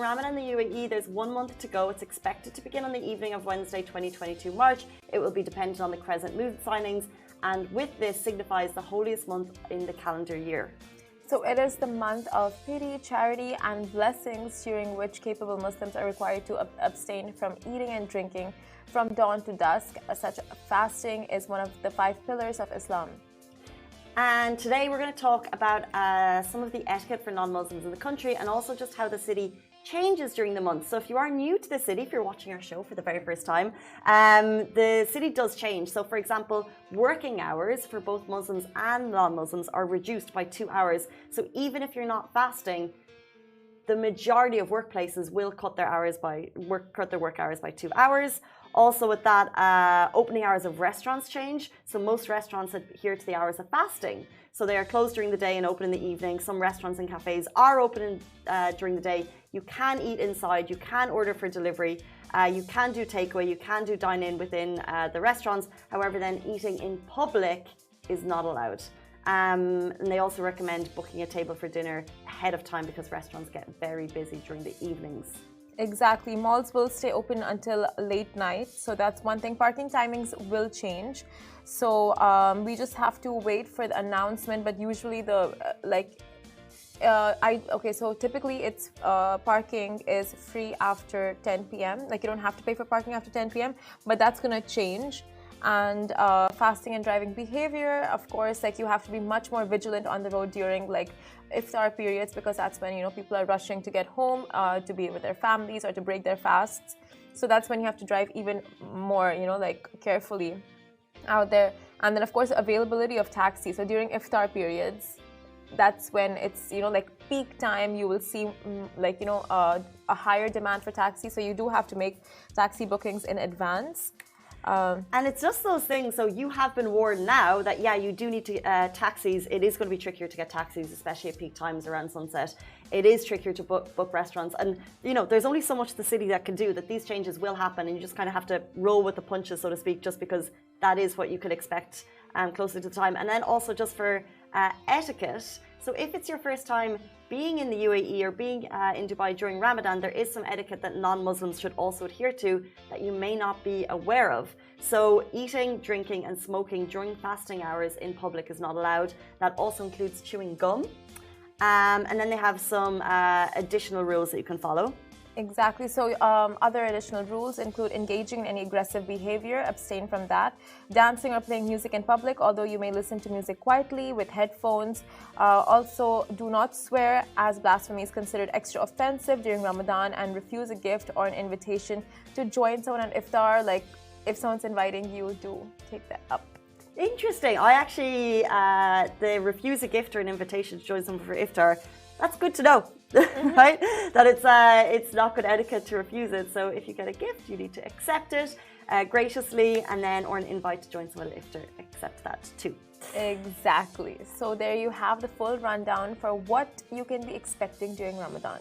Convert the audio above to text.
Ramadan in the UAE, there's 1 month to go. It's expected to begin on the evening of Wednesday, 22 March. It will be dependent on the crescent moon signings, and with this signifies the holiest month in the calendar year. So it is the month of pity, charity, and blessings, during which capable Muslims are required to abstain from eating and drinking from dawn to dusk. Such fasting is one of the 5 pillars of Islam. And today we're going to talk about some of the etiquette for non-Muslims in the country, and also just how the city changes during the month. So if you are new to the city, if you're watching our show for the very first time, the city does change. So for example, working hours for both Muslims and non-Muslims are reduced by 2 hours. So even if you're not fasting, the majority of workplaces will cut their work hours by 2 hours. Also with that, opening hours of restaurants change. So most restaurants adhere to the hours of fasting. So they are closed during the day and open in the evening. Some restaurants and cafes are open during the day. You can eat inside, you can order for delivery, you can do takeaway, you can do dine-in within the restaurants. However, then eating in public is not allowed. And they also recommend booking a table for dinner ahead of time, because restaurants get very busy during the evenings. Exactly. Malls will stay open until late night. So that's one thing. Parking timings will change. So we just have to wait for the announcement. But usually so typically it's parking is free after 10 p.m. Like, you don't have to pay for parking after 10 p.m. But that's going to change. And fasting and driving behavior, of course, like, you have to be much more vigilant on the road during like iftar periods, because that's when, you know, people are rushing to get home to be with their families or to break their fasts. So that's when you have to drive even more, you know, like, carefully out there. And then of course availability of taxi. So during iftar periods, that's when it's, you know, like, peak time. You will see like, you know, a higher demand for taxi. So you do have to make taxi bookings in advance. And it's just those things. So you have been warned now that, yeah, you do need to taxis. It is going to be trickier to get taxis, especially at peak times around sunset. It is trickier to book restaurants. And, you know, there's only so much the city that can do, that these changes will happen. And you just kind of have to roll with the punches, so to speak, just because that is what you could expect closer to the time. And then also just for etiquette. So if it's your first time being in the UAE or being in Dubai during Ramadan, there is some etiquette that non-Muslims should also adhere to that you may not be aware of. So eating, drinking and smoking during fasting hours in public is not allowed. That also includes chewing gum. And then they have some additional rules that you can follow. Exactly. So other additional rules include engaging in any aggressive behavior, abstain from that. Dancing or playing music in public, although you may listen to music quietly with headphones. Also, do not swear, as blasphemy is considered extra offensive during Ramadan, and refuse a gift or an invitation to join someone on iftar. Like, if someone's inviting you, do take that up. Interesting. I actually, the refuse a gift or an invitation to join someone for iftar, that's good to know, right? That it's not good etiquette to refuse it. So if you get a gift, you need to accept it graciously, and then, or an invite to join someone at iftar, accept that too. Exactly. So there you have the full rundown for what you can be expecting during Ramadan.